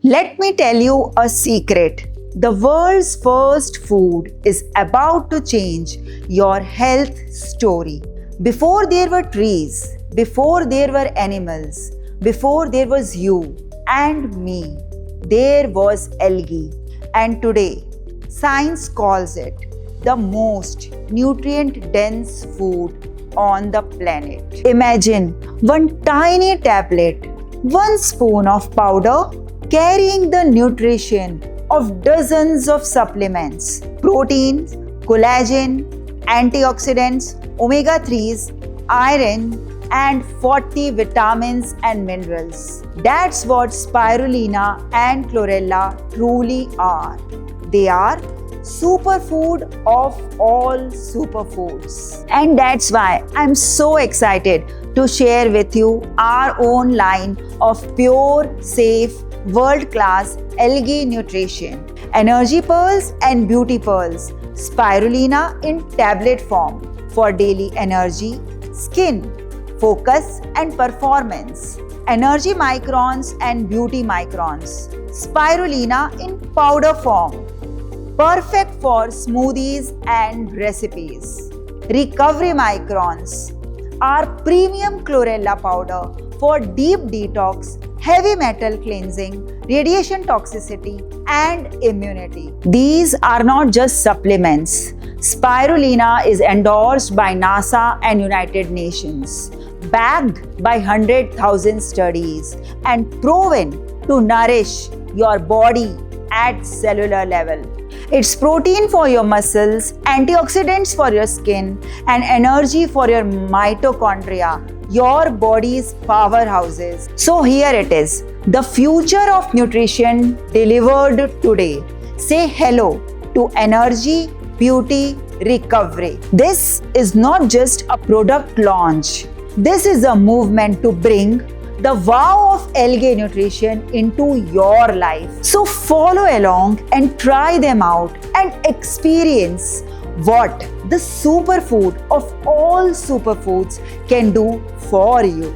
Let me tell you a secret. The world's first food is about to change your health story. Before there were trees, before there were animals, before there was you and me, there was algae. And today, science calls it the most nutrient-dense food on the planet. Imagine one tiny tablet, one spoon of powder carrying the nutrition of dozens of supplements, proteins, collagen, antioxidants, omega-3s, iron, and 40 vitamins and minerals. That's what Spirulina and Chlorella truly are. They are superfood of all superfoods. And that's why I'm so excited to share with you our own line of pure, safe, world-class algae nutrition. Energy pearls and beauty pearls. Spirulina in tablet form for daily energy, skin, focus and performance. Energy microns and beauty microns. Spirulina in powder form. Perfect for smoothies and recipes. Recovery microns. Our premium chlorella powder for deep detox, heavy metal cleansing, radiation toxicity, and immunity. These are not just supplements. Spirulina is endorsed by NASA and United Nations, backed by 100,000 studies, and proven to nourish your body at cellular level. It's protein for your muscles, antioxidants for your skin, and energy for your mitochondria, your body's powerhouses. So here it is, the future of nutrition delivered today. Say hello to energy, beauty, recovery. This is not just a product launch. This is a movement to bring the wow of algae nutrition into your life. So follow along and try them out and experience what the superfood of all superfoods can do for you.